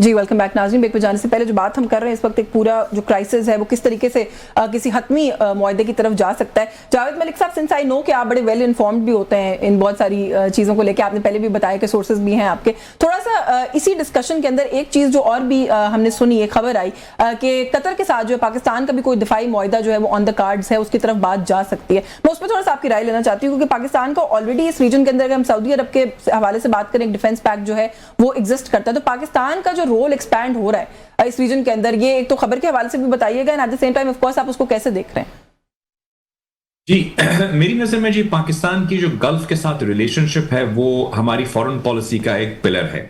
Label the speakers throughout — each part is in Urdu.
Speaker 1: جی ویلکم بیک ناظرین. بریک پہ جانے سے پہلے جو بات ہم کر رہے ہیں اس وقت ایک پورا جو کرائسس ہے وہ کس طریقے سے کسی حتمی معاہدے کی طرف جا سکتا ہے. جاوید ملک صاحب, سنس آئی نو کہ آپ بڑے ویل انفارمڈ بھی ہوتے ہیں ان بہت ساری چیزوں کو لے کے, آپ نے پہلے بھی بتایا کہ سورسز بھی ہیں آپ کے, تھوڑا سا اسی ڈسکشن کے اندر ایک چیز جو اور بھی ہم نے سنی, ایک خبر آئی کہ قطر کے ساتھ جو ہے پاکستان کا بھی کوئی دفاعی معاہدہ جو ہے وہ آن دا کارڈز ہے, اس کی طرف بات جا سکتی ہے. میں اس پہ تھوڑا سا آپ کی رائے لینا چاہتی ہوں کیونکہ پاکستان کا آلریڈی اس ریجن کے اندر اگر ہم سعودی عرب کے حوالے سے بات کریں, ایک ڈیفنس پیکٹ جو ہے وہ ایگزسٹ کرتا ہے, تو پاکستان کا جو رول ایکسپینڈ ہو رہا ہے اس ریجن کے اندر, یہ ایک تو خبر کے حوالے سے بھی بتائیے گا, at the same time of course آپ اس کو کیسے دیکھ رہے ہیں؟
Speaker 2: جی میری نظر میں جی پاکستان کی جو گلف کے ساتھ ریلیشن شپ ہے وہ ہماری فورن پالیسی کا ایک پلر ہے.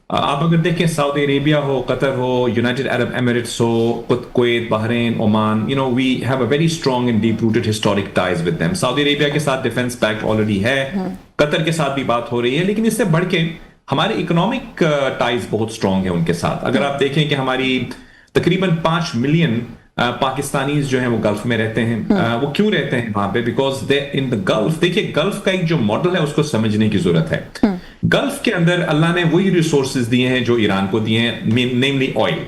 Speaker 2: آپ اگر دیکھیں سعودی عربیہ ہو, قطر ہو, یونائٹڈ عرب ایمریٹس ہو, Kuwait, Bahrain, Oman, we have a very strong and deep rooted historic ties with them. Saudi Arabia کے ساتھ ڈیفنس پیکٹ آلریڈی ہے, قطر کے ساتھ بھی بات ہو رہی ہے, لیکن اس سے بڑھ کے ہمارے اکنامک ٹائز بہت اسٹرانگ ہیں ان کے ساتھ. اگر آپ دیکھیں کہ ہماری تقریباً 5 ملین پاکستانیز جو ہیں وہ گلف میں رہتے ہیں. وہ کیوں رہتے ہیں وہاں پہ؟ Because they in the golf. دیکھیے گلف کا ایک جو ماڈل ہے اس کو سمجھنے کی ضرورت ہے. گلف کے اندر اللہ نے وہی ریسورسز دیے ہیں جو ایران کو دیے ہیں, نیملی آئل,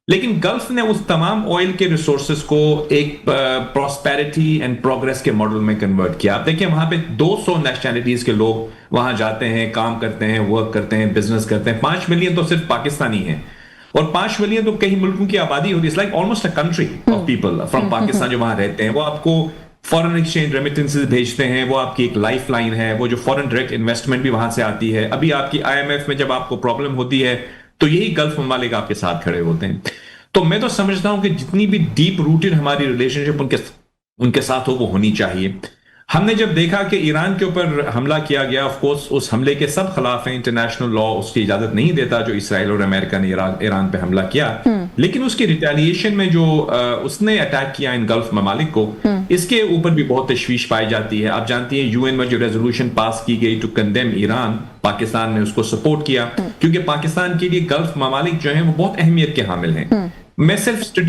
Speaker 2: لیکن گلف نے اس تمام آئل کے ریسورسز کو ایک پراسپیرٹی اینڈ پروگریس کے ماڈل میں کنورٹ کیا. آپ دیکھیں وہاں پہ 200 نیشنلٹیز کے لوگ وہاں جاتے ہیں, کام کرتے ہیں, ورک کرتے ہیں, بزنس کرتے ہیں. 5 ملین تو صرف پاکستانی ہیں, اور 5 ملین تو کئی ملکوں کی آبادی ہوتی ہے. It's like almost a country of people from Pakistan جو وہاں رہتے ہیں. وہ آپ کو فورن ایکسچینج ریمیٹنسز بھیجتے ہیں, وہ آپ کی ایک لائف لائن ہے. وہ جو فورن ڈائریکٹ انویسٹمنٹ بھی وہاں سے آتی ہے. ابھی آپ کی IMF میں جب آپ کو پرابلم ہوتی ہے تو یہی گلف ممالک آپ کے ساتھ کھڑے ہوتے ہیں. تو میں تو سمجھتا ہوں کہ جتنی بھی ڈیپ روٹڈ ہماری ریلیشن شپ ان کے ساتھ ہو وہ ہونی چاہیے. ہم نے جب دیکھا کہ ایران کے اوپر حملہ کیا گیا, آف کورس اس حملے کے سب خلاف ہیں, انٹرنیشنل لا اس کی اجازت نہیں دیتا جو اسرائیل اور امریکہ نے ایران پہ حملہ کیا, لیکن اس کی ریٹیلیشن میں جو اس نے اٹیک کیا ان گلف ممالک کو, اس کے اوپر بھی بہت تشویش پائی جاتی ہے. آپ جانتی ہیں UN میں جو ریزولوشن پاس کی گئی ٹو کنڈیم ایران, پاکستان نے اس کو سپورٹ کیا, کیونکہ پاکستان کے لیے گلف ممالک جو ہیں وہ بہت اہمیت کے حامل ہیں. میں صرف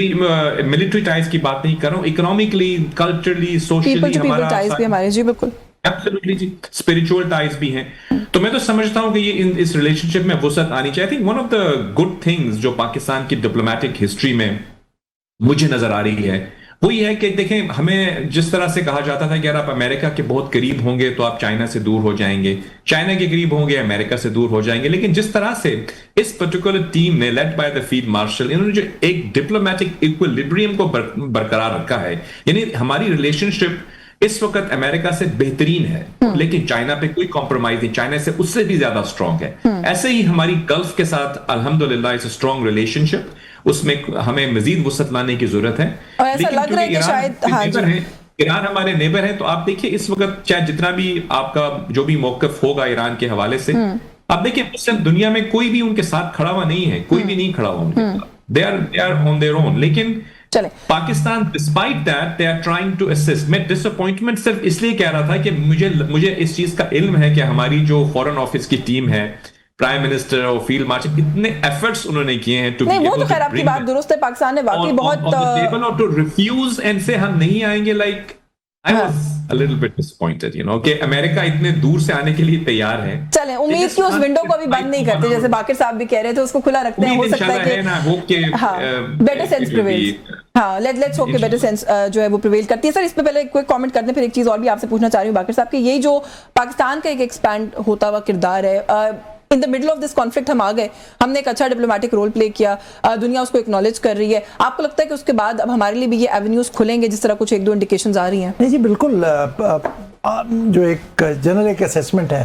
Speaker 2: ملٹری ٹائز کی بات نہیں کر رہا ہوں, اکنامکلی, کلچرلی, سوشلی ہمارا
Speaker 1: جی بالکل
Speaker 2: ایبسولوٹلی جی اسپرچوئل ٹائز بھی ہیں. تو میں تو سمجھتا ہوں کہ یہ اس ریلیشن شپ میں وسعت آنی چاہیے. Think one of the good things جو پاکستان کی ڈپلومیٹک ہسٹری میں مجھے نظر آ رہی ہے وہ یہ ہے کہ دیکھیں ہمیں جس طرح سے کہا جاتا تھا کہ اگر آپ امریکہ کے بہت قریب ہوں گے تو آپ چائنا سے دور ہو جائیں گے, چائنا کے قریب ہوں گے امریکہ سے دور ہو جائیں گے, لیکن جس طرح سے اس پرٹیکولر ٹیم نے led by the field marshal انہوں نے جو ایک ڈپلومیٹک ایکویلبریم کو برقرار رکھا ہے, یعنی ہماری ریلیشن شپ اس وقت امریکہ سے بہترین ہے, لیکن چائنا پہ کوئی کمپرومائز نہیں, چائنا سے اس سے بھی زیادہ اسٹرانگ ہے. ایسے ہی ہماری گلف کے ساتھ الحمدللہ اس اسٹرانگ ریلیشن شپ, اس میں ہمیں مزید وسعت لانے کی ضرورت ہے.
Speaker 1: اور ایسا لگ رہا ہے کہ شاید
Speaker 2: ایران ہمارے نیبر ہے, تو آپ دیکھیے اس وقت چاہے جتنا بھی آپ کا جو بھی موقف ہوگا ایران کے حوالے سے, آپ دیکھیں مسلم دنیا میں کوئی بھی ان کے ساتھ کھڑا ہوا نہیں ہے, کوئی بھی نہیں کھڑا ہوا ان کے ساتھ. They are on their own. لیکن Pakistan despite that they are trying to assist. میں ڈساپوائنٹمنٹ صرف اس لیے کہہ رہا تھا کہ مجھے اس چیز کا علم ہے کہ ہماری جو فورن آفس کی ٹیم ہے, پرائم منسٹر اور فیلڈ مارشل, اتنے ایفرٹس انہوں نے کیے ہیں
Speaker 1: نہیں, وہ تو خیر آپ کی بات درست ہے, پاکستان نے واقعی بہت
Speaker 2: to refuse and say ہم نہیں آئیں گے. like I was a little bit disappointed, کہ امریکہ اتنے دور سے آنے کے لیے تیار ہے.
Speaker 1: چلیں امید کی اس ونڈو کو ابھی بند نہیں کرتے, جیسے باقر صاحب بھی کہہ رہے تھے, اس کو کھلا رکھتے ہیں. ہو سکتا ہے کہ بیٹر سینس پریویل, ہاں لیٹس ہوپ کہ بیٹر سینس جو ہے وہ پریویل کرتی ہے. سر اس پہ پہلے کوئی کامنٹ کرتے ہیں, پھر ایک چیز اور بھی آپ سے پوچھنا چاہ رہی ہوں باقر صاحب, کہ یہی جو پاکستان کا ایک ایکسپینڈ ہوتا ہوا کردار ہے, in the middle of this conflict ہم آ گئے, ہم نے ایک اچھا ڈپلومیٹک رول پلے کیا, دنیا اس کو اکنالج کر رہی ہے. آپ کو لگتا ہے کہ اس کے بعد اب ہمارے لیے بھی یہ ایونیوز کھلیں گے جس طرح کچھ 1-2 انڈیکیشنز آ رہی ہیں؟
Speaker 3: نہیں جی بالکل, جو ایک جنرل ایک اسیسمنٹ ہے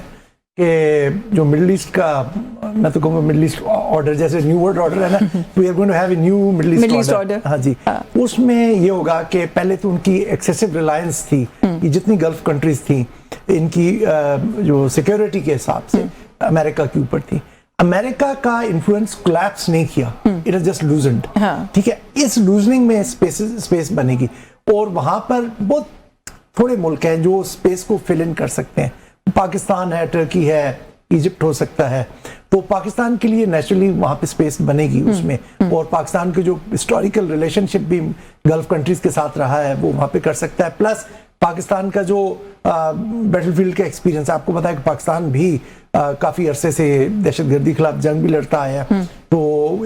Speaker 3: کہ جو مڈل ایسٹ کا, میں تو کہوں گا مڈل ایسٹ آرڈر, جیسے نیو ورلڈ آرڈر ہے نا, we are going to have a new Middle East order. ہاں جی, اس میں یہ ہوگا کہ پہلے تو ان کی ایکسیسو ریلائنس تھی, یہ جتنی گلف کنٹریز تھیں ان کی جو سیکیورٹی کے حساب سے امریکہ کے اوپر تھی. امریکہ کا انفلوئنس کولیپس نہیں کیا, اٹ از جسٹ لوزنڈ. ٹھیک ہے, اس لوزننگ میں اسپیس بنے گی, اور وہاں پر بہت تھوڑے ملک ہیں جو اسپیس کو فل ان کر سکتے ہیں. پاکستان ہے, ٹرکی ہے, ایجپٹ ہو سکتا ہے. تو پاکستان کے لیے نیچرلی وہاں پہ اسپیس بنے گی اس میں, اور پاکستان کے جو ہسٹوریکل ریلیشن شپ بھی گلف کنٹریز کے ساتھ رہا ہے وہ وہاں پہ کر سکتا ہے. پلس پاکستان کا جو بیٹل فیلڈ کا ایکسپیرینس, آپ کو پتا ہے کہ پاکستان بھی کافی عرصے سے دہشت گردی خلاف جنگ بھی لڑتا آیا ہے, تو